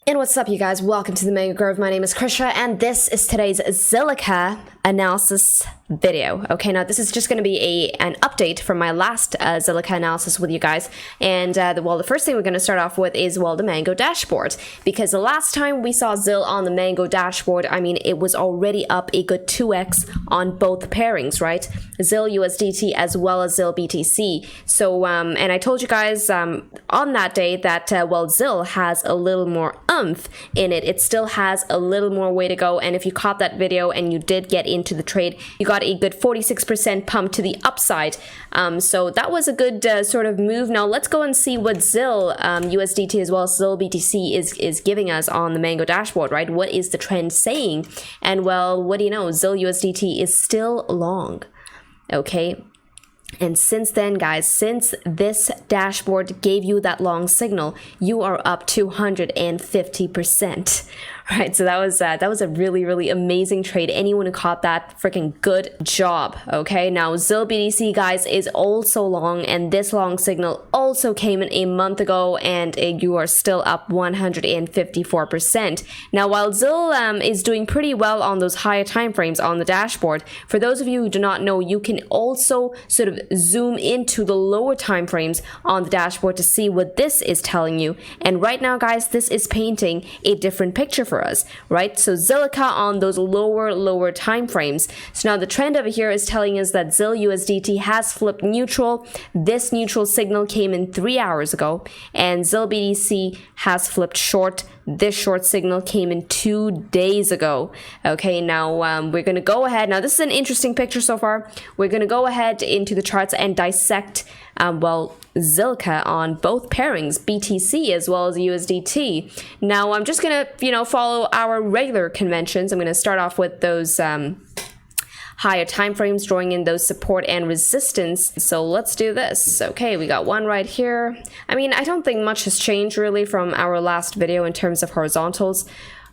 And what's up, you guys? Welcome to the Mega Grove. My name is Krisha, and this is today's ZILLIQA analysis video. Okay, now this is just going to be an update from my last ZILLIQA analysis with you guys. And the first thing we're going to start off with is, well, the Mango dashboard. Because the last time we saw ZIL on the Mango dashboard, I mean, it was already up a good 2x on both pairings, right? ZILUSDT as well as ZIL BTC. So, and I told you guys on that day that, well, ZIL has a little more oomph in it. It still has a little more way to go. And if you caught that video and you did get into the trade, you got a good 46% pump to the upside. So that was a good sort of move. Now let's go and see what ZIL USDT as well as ZIL BTC is giving us on the Mango dashboard, right? What is the trend saying? And well, what do you know? ZIL USDT is still long. Okay. And since then, guys, since this dashboard gave you that long signal, you are up 250%. Right, so that was a really amazing trade. Anyone who caught that, freaking good job. Okay, now ZIL BTC, guys, is also long, and this long signal also came in a month ago, and you are still up 154%. Now, while ZIL is doing pretty well on those higher time frames on the dashboard, for those of you who do not know, you can also sort of zoom into the lower time frames on the dashboard to see what this is telling you. And right now, guys, this is painting a different picture for us, right? So ZILLIQA on those lower time frames. So now the trend over here is telling us that ZIL USDT has flipped neutral. This neutral signal came in 3 hours ago, and ZIL BTC has flipped short. This short signal came in 2 days ago. Okay, now we're going to go ahead. Now this is an interesting picture so far. We're going to go ahead into the charts and dissect, well, ZILLIQA on both pairings, BTC as well as USDT. Now I'm just going to, follow our regular conventions. I'm going to start off with those higher time frames, drawing in those support and resistance. So let's do this. Okay, we got one right here. I mean, I don't think much has changed really from our last video in terms of horizontals.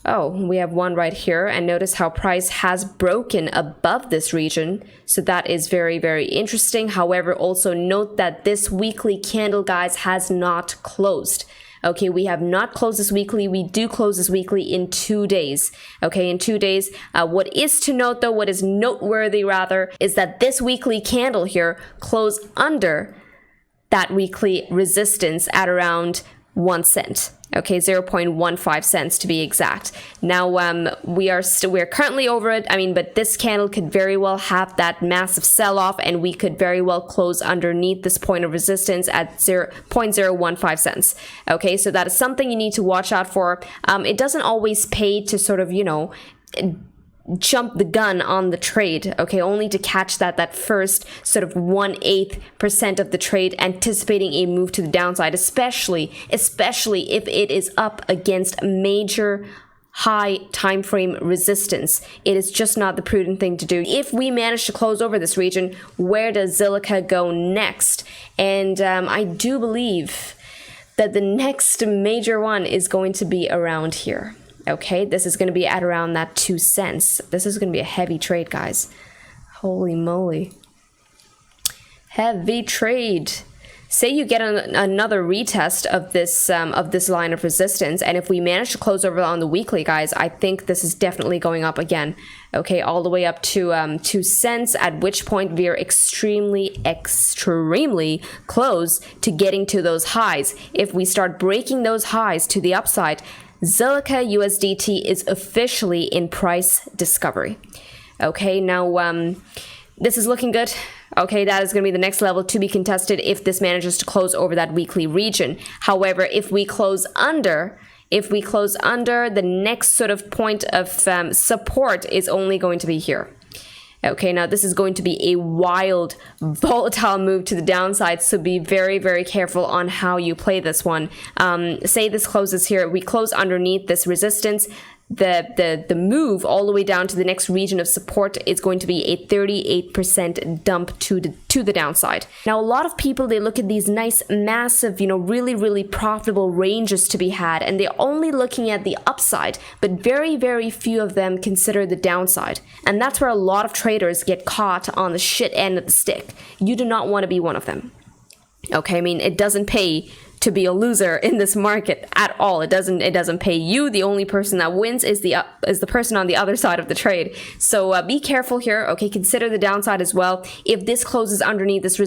Oh, we have one right here, and notice how price has broken above this region. So that is very interesting. However, also note that this weekly candle, guys, has not closed. Okay, we have not closed this weekly. We do close this weekly in 2 days. Okay, in 2 days. What is to note, though, what is noteworthy rather, is that this weekly candle here closed under that weekly resistance at around 1 cent. Okay, 0.15 cents to be exact. Now we're currently over it. I mean, but this candle could very well have that massive sell-off, and we could very well close underneath this point of resistance at 0.015 cents. Okay, so that is something you need to watch out for. It doesn't always pay to sort of, jump the gun on the trade, okay, only to catch that first sort of 1/8% of the trade, anticipating a move to the downside, especially if it is up against major high time frame resistance. It is just not the prudent thing to do. If we manage to close over this region, where does ZILLIQA go next? And I do believe that the next major one is going to be around here. Okay, this is going to be at around that 2 cents. This is going to be a heavy trade, guys. Holy moly. Heavy trade. Say you get another retest of this line of resistance, and if we manage to close over on the weekly, guys, I think this is definitely going up again. Okay, all the way up to 2 cents, at which point we are extremely close to getting to those highs. If we start breaking those highs to the upside, ZILLIQA USDT is officially in price discovery. Okay, now this is looking good. Okay, that is going to be the next level to be contested if this manages to close over that weekly region. However, if we close under, the next sort of point of support is only going to be here. Okay, now this is going to be a wild, volatile move to the downside, so be very careful on how you play this one. Say this closes here, we close underneath this resistance. The move all the way down to the next region of support is going to be a 38% dump to the downside. Now, a lot of people, they look at these nice, massive, really profitable ranges to be had, and they're only looking at the upside, but very few of them consider the downside. And that's where a lot of traders get caught on the shit end of the stick. You do not want to be one of them. Okay, I mean, it doesn't pay to be a loser in this market at all. It doesn't pay you. The only person that wins is the person on the other side of the trade. So be careful here. Okay, consider the downside as well. If this closes underneath this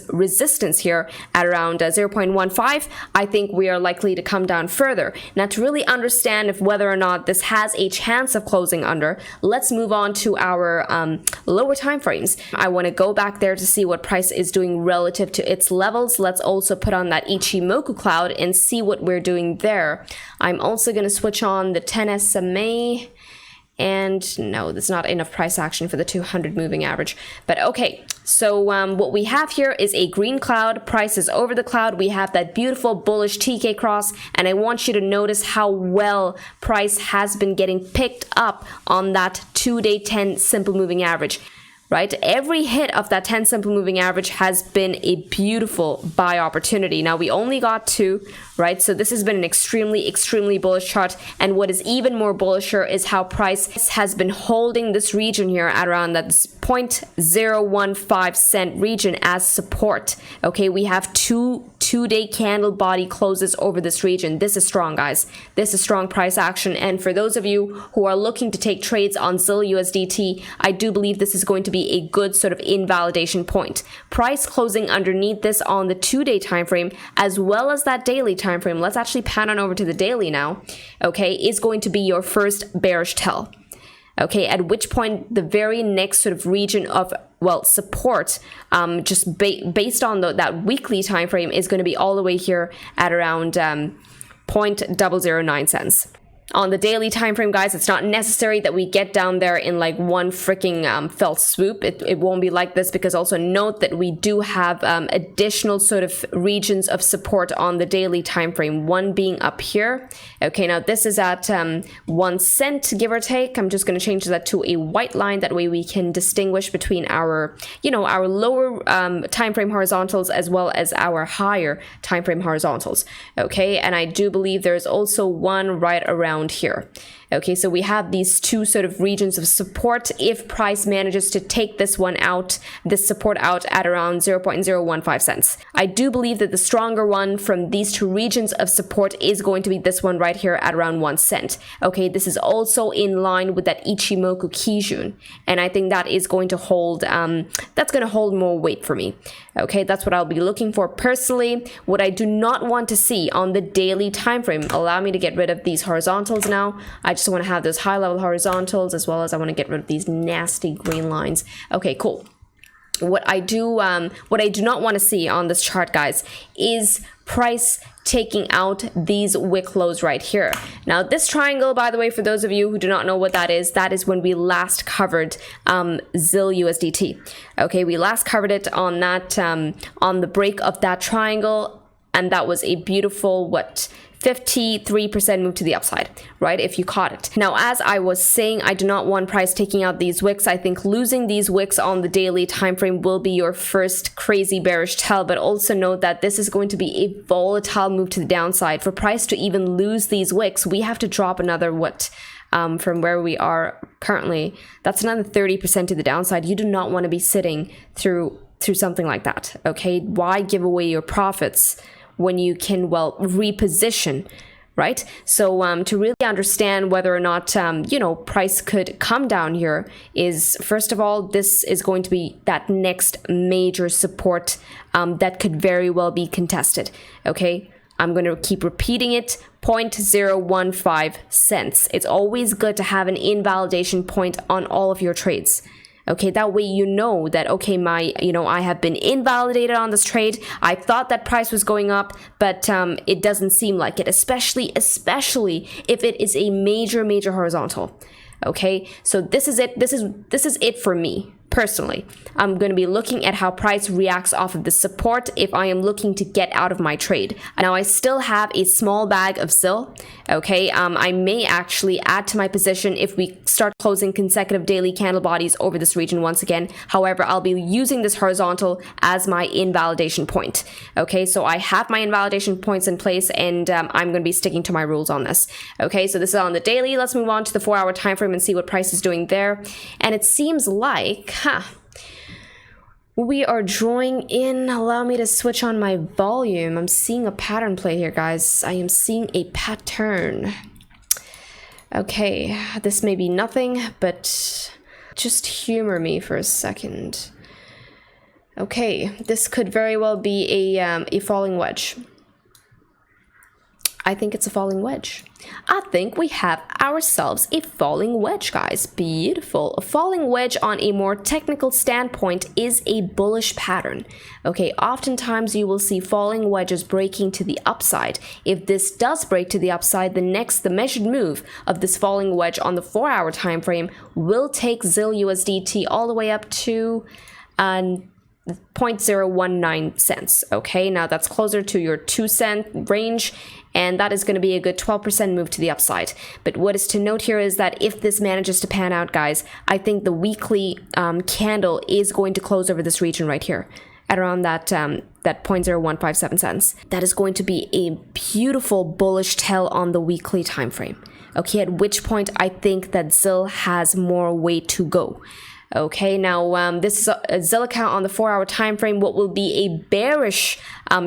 resistance here at around 0.15, I think we are likely to come down further. Now, to really understand if whether or not this has a chance of closing under, let's move on to our lower time frames. I want to go back there to see what price is doing relative to its levels. Let's also put on that Ichimoku cloud and see what we're doing there. I'm also going to switch on the 10 SMA. And no, there's not enough price action for the 200 moving average. But okay, so what we have here is a green cloud. Price is over the cloud. We have that beautiful bullish TK cross. And I want you to notice how well price has been getting picked up on that 2-day 10 simple moving average. Right? Every hit of that 10 simple moving average has been a beautiful buy opportunity. Now, we only got 2, right? So this has been an extremely bullish chart. And what is even more bullisher is how price has been holding this region here at around that 0.015 cent region as support. Okay, we have two-day candle body closes over this region. This is strong, guys. This is strong price action. And for those of you who are looking to take trades on ZILUSDT, I do believe this is going to be a good sort of invalidation point. Price closing underneath this on the 2-day time frame as well as that daily time frame. Let's actually pan on over to the daily now. Okay, is going to be your first bearish tell. Okay, at which point the very next sort of region of, well, support, just based on that weekly time frame, is going to be all the way here at around 0.009 cents. On the daily time frame, guys, it's not necessary that we get down there in like one freaking fell swoop. It won't be like this, because also note that we do have additional sort of regions of support on the daily time frame, one being up here. Okay, now this is at 1 cent, give or take. I'm just going to change that to a white line. That way we can distinguish between our, our lower time frame horizontals as well as our higher time frame horizontals. Okay, and I do believe there's also one right around here. Okay, so we have these two sort of regions of support if price manages to take this one out, this support out at around 0.015 cents. I do believe that the stronger one from these two regions of support is going to be this one right here at around 1 cent. Okay, this is also in line with that Ichimoku Kijun, and I think that is going to hold, that's going to hold more weight for me. Okay, that's what I'll be looking for personally. What I do not want to see on the daily time frame, allow me to get rid of these horizontals now. I just want to have those high level horizontals, as well as I want to get rid of these nasty green lines. Okay, cool. What I do not want to see on this chart, guys, is price taking out these wick lows right here. Now, this triangle, by the way, for those of you who do not know what that is when we last covered ZILUSDT. Okay, we last covered it on that on the break of that triangle, and that was a beautiful 53% move to the upside, right? If you caught it. Now, as I was saying, I do not want price taking out these wicks. I think losing these wicks on the daily time frame will be your first crazy bearish tell, but also note that this is going to be a volatile move to the downside. For price to even lose these wicks, we have to drop another from where we are currently. That's another 30% to the downside. You do not want to be sitting through something like that. Okay, why give away your profits when you can, well, reposition, right? So to really understand whether or not, price could come down here is, first of all, this is going to be that next major support that could very well be contested, okay? I'm going to keep repeating it, 0.015 cents. It's always good to have an invalidation point on all of your trades. Okay, that way you know that, okay, I have been invalidated on this trade. I thought that price was going up, but it doesn't seem like it, especially if it is a major horizontal. Okay, so this is it. This is it for me. Personally, I'm going to be looking at how price reacts off of the support if I am looking to get out of my trade. Now, I still have a small bag of ZIL. Okay, I may actually add to my position if we start closing consecutive daily candle bodies over this region once again. However, I'll be using this horizontal as my invalidation point. Okay, so I have my invalidation points in place, and I'm going to be sticking to my rules on this. Okay, so this is on the daily. Let's move on to the 4-hour time frame and see what price is doing there. And it seems like, We are drawing in. Allow me to switch on my volume. I'm seeing a pattern play here, guys. I am seeing a pattern. Okay, this may be nothing, but just humor me for a second. Okay, this could very well be a falling wedge. I think it's a falling wedge. I think we have ourselves a falling wedge, guys. Beautiful. A falling wedge on a more technical standpoint is a bullish pattern. Okay, oftentimes you will see falling wedges breaking to the upside. If this does break to the upside, the measured move of this falling wedge on the 4-hour time frame will take ZILUSDT all the way up to 0.019 cents. Okay, now that's closer to your 2-cent range, and that is going to be a good 12% move to the upside. But what is to note here is that if this manages to pan out, guys, I think the weekly candle is going to close over this region right here at around that 0.0157 cents. That is going to be a beautiful bullish tail on the weekly time frame. Okay, at which point I think that ZIL has more way to go. Okay, now this is a ZILLIQA on the 4-hour time frame. What will be a bearish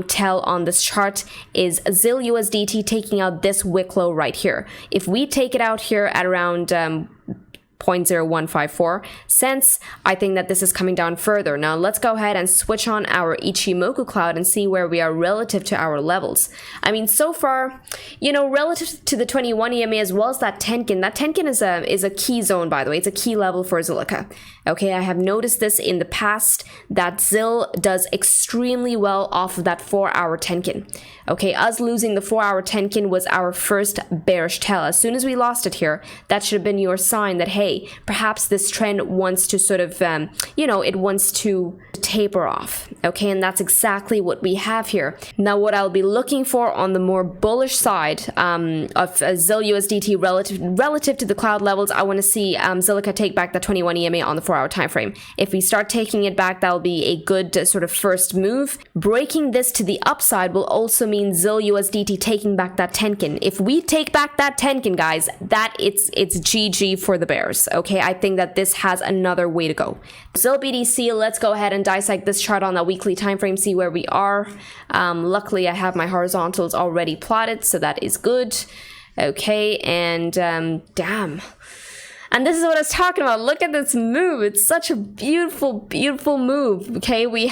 tail on this chart is ZILUSDT taking out this wick low right here. If we take it out here at around 0.0154 cents, I think that this is coming down further. Now let's go ahead and switch on our Ichimoku cloud and see where we are relative to our levels. I mean, so far, you know, relative to the 21 EMA as well as that Tenkin is a key zone, by the way. It's a key level for ZILLIQA. Okay, I have noticed this in the past that ZIL does extremely well off of that 4-hour Tenkin. Okay, us losing the 4-hour Tenkin was our first bearish tail. As soon as we lost it here, that should have been your sign that, hey, perhaps this trend wants to sort of, you know, it wants to taper off. Okay, and that's exactly what we have here. Now, what I'll be looking for on the more bullish side of ZILUSDT relative to the cloud levels, I want to see ZILLIQA take back the 21 EMA on the 4-hour time frame. If we start taking it back, that'll be a good sort of first move. Breaking this to the upside will also mean ZILUSDT taking back that Tenkin. If we take back that Tenkin, guys, that it's GG for the bears. Okay, I think that this has another way to go. ZIL BTC, let's go ahead and dissect this chart on the weekly time frame, see where we are. Luckily, I have my horizontals already plotted, so that is good. Okay, and damn. And this is what I was talking about. Look at this move. It's such a beautiful, beautiful move. Okay, we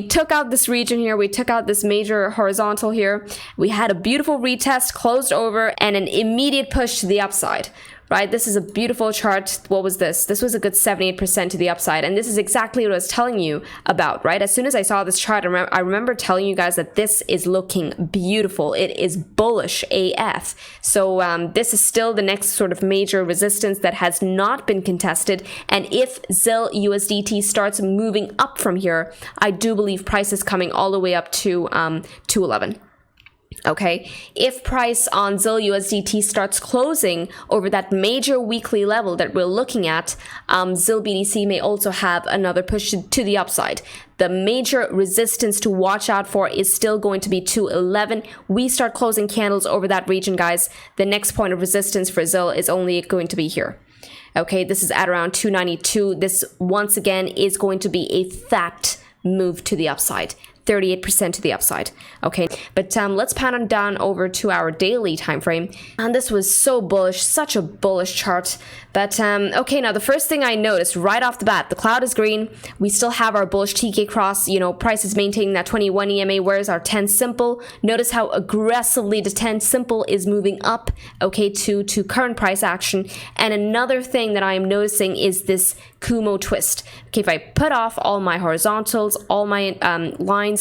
took out this region here. We took out this major horizontal here. We had a beautiful retest, closed over, and an immediate push to the upside. Right, this is a beautiful chart. What was this? This was a good 78% to the upside, and this is exactly what I was telling you about, right? As soon as I saw this chart, I remember telling you guys that this is looking beautiful. It is bullish AF. So this is still the next sort of major resistance that has not been contested, and if ZILUSDT starts moving up from here, I do believe price is coming all the way up to 211. Okay, if price on ZILUSDT starts closing over that major weekly level that we're looking at, ZIL BTC may also have another push to the upside. The major resistance to watch out for is still going to be 211. We start closing candles over that region, guys. The next point of resistance for ZIL is only going to be here. Okay, this is at around 292. This, once again, is going to be a fat move to the upside. 38% to the upside. Okay, but let's pan on down over to our daily time frame. And this was so bullish, such a bullish chart. But okay, now the first thing I noticed right off the bat, the cloud is green. We still have our bullish TK cross. You know, price is maintaining that 21 EMA. Where's our 10 simple? Notice how aggressively the 10 simple is moving up. Okay, to current price action. And another thing that I am noticing is this Kumo twist. Okay, if I put off all my horizontals, all my lines,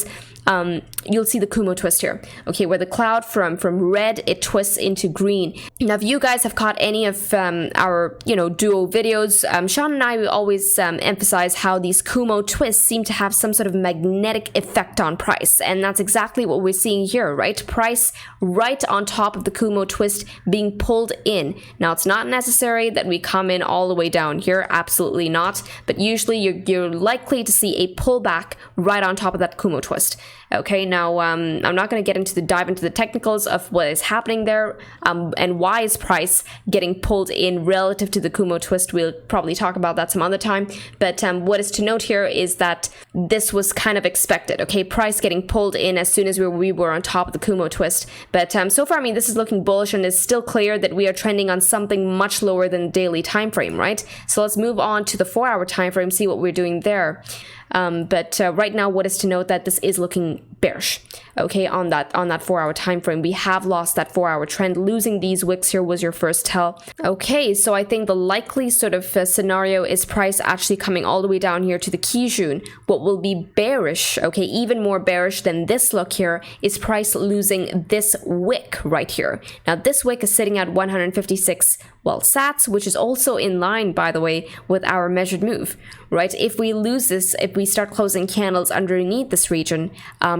you'll see the Kumo twist here. Okay, where the cloud from red, it twists into green. Now, if you guys have caught any of our, you know, duo videos, Sean and I will always emphasize how these Kumo twists seem to have some sort of magnetic effect on price. And that's exactly what we're seeing here, right? Price right on top of the Kumo twist being pulled in. Now, it's not necessary that we come in all the way down here. Absolutely not. But usually you're likely to see a pullback right on top of that Kumo twist. Okay, now I'm not going to dive into the technicals of what is happening there and why is price getting pulled in relative to the Kumo twist. We'll probably talk about that some other time. But what is to note here is that this was kind of expected. Okay, price getting pulled in as soon as we were on top of the Kumo twist. But so far, I mean, this is looking bullish, and it's still clear that we are trending on something much lower than the daily time frame, right? So let's move on to the 4-hour time frame, see what we're doing there. But right now, what is to note that this is looking bearish. Okay, on that 4-hour time frame, we have lost that 4-hour trend. Losing these wicks here was your first tell. Okay, so I think the likely sort of scenario is price actually coming all the way down here to the Kijun. What will be bearish, okay, even more bearish than this look here, is price losing this wick right here. Now this wick is sitting at 156 sats, which is also in line, by the way, with our measured move, right? If we lose this, if we start closing candles underneath this region,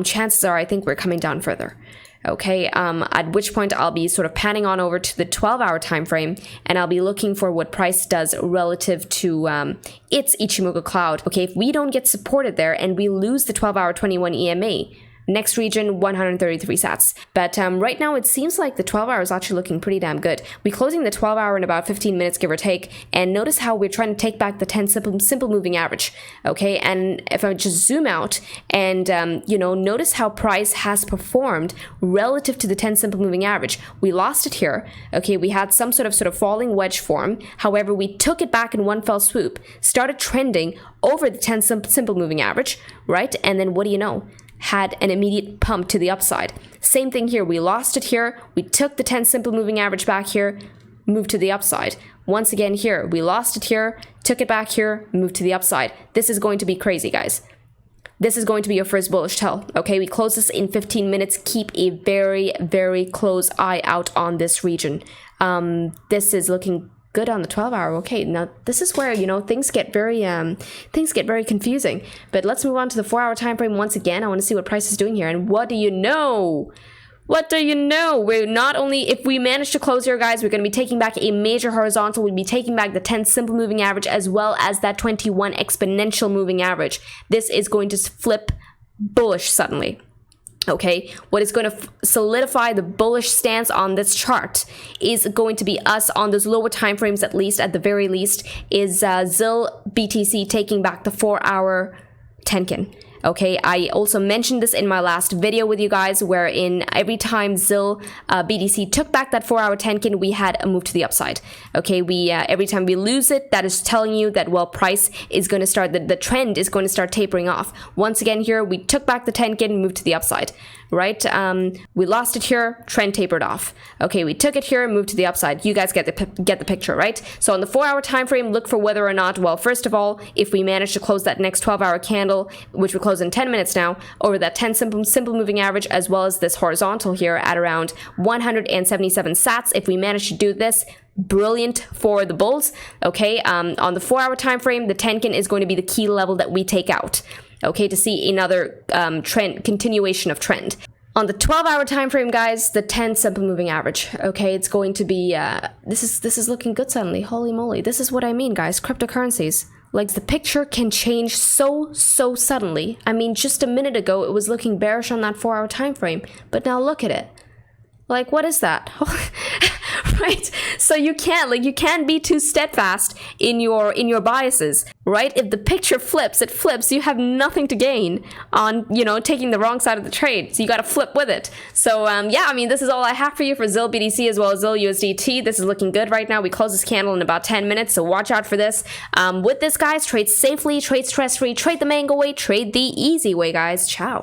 chances are I think we're coming down further. Okay, at which point I'll be sort of panning on over to the 12-hour time frame, and I'll be looking for what price does relative to its Ichimoku cloud. Okay, if we don't get supported there and we lose the 12-hour 21 EMA, next region 133 sats. But right now it seems like the 12-hour is actually looking pretty damn good. We're closing the 12-hour in about 15 minutes, give or take, and notice how we're trying to take back the 10 simple moving average. Okay, and if I just zoom out and you know, notice how price has performed relative to the 10 simple moving average. We lost it here. Okay, we had some sort of falling wedge form. However, we took it back in one fell swoop, started trending over the 10 simple moving average, right? And then what do you know? Had an immediate pump to the upside. Same thing here. We lost it here. We took the 10 simple moving average back here, moved to the upside. Once again here, we lost it here, took it back here, moved to the upside. This is going to be crazy, guys. This is going to be your first bullish tell. Okay, we close this in 15 minutes. Keep a very, very close eye out on this region. This is looking good on the 12-hour. Okay, now this is where, you know, things get very confusing. But let's move on to the 4-hour time frame once again. I want to see what price is doing here. And what do you know? What do you know? We're not only, if we manage to close here, guys, we're going to be taking back a major horizontal. We'll be taking back the 10 simple moving average as well as that 21 exponential moving average. This is going to flip bullish suddenly. Okay, what is going to solidify the bullish stance on this chart is going to be us on those lower time frames, at least, at the very least, is ZIL BTC taking back the 4-hour Tenkin. Okay, I also mentioned this in my last video with you guys, wherein every time ZIL BTC took back that 4-hour Tenkin, we had a move to the upside. Okay, every time we lose it, that is telling you that, well, price is going to start, the trend is going to start tapering off. Once again here, we took back the Tenkin, moved to the upside, right? We lost it here, trend tapered off. Okay, we took it here, moved to the upside. You guys get the picture, right? So on the 4-hour time frame, look for whether or not, well, first of all, if we manage to close that next 12-hour candle, which we close in 10 minutes now, over that 10 simple moving average, as well as this horizontal here at around 177 sats. If we manage to do this, brilliant for the bulls. Okay, on the 4-hour time frame, the Tenkin is going to be the key level that we take out. Okay, to see another continuation of trend. On the 12-hour time frame, guys, the 10 simple moving average. Okay, it's going to be this is looking good suddenly. Holy moly, this is what I mean, guys. Cryptocurrencies. Like, the picture can change so suddenly. I mean, just a minute ago, it was looking bearish on that 4-hour time frame, but now look at it. Like, what is that? Right? So you can't be too steadfast in your biases, right? If the picture flips, it flips. You have nothing to gain on, you know, taking the wrong side of the trade. So you got to flip with it. So yeah, I mean, this is all I have for you for ZIL BTC as well as ZIL USDT. This is looking good right now. We close this candle in about 10 minutes, so watch out for this. With this, guys, trade safely, trade stress-free, trade the mango way, trade the easy way, guys. Ciao.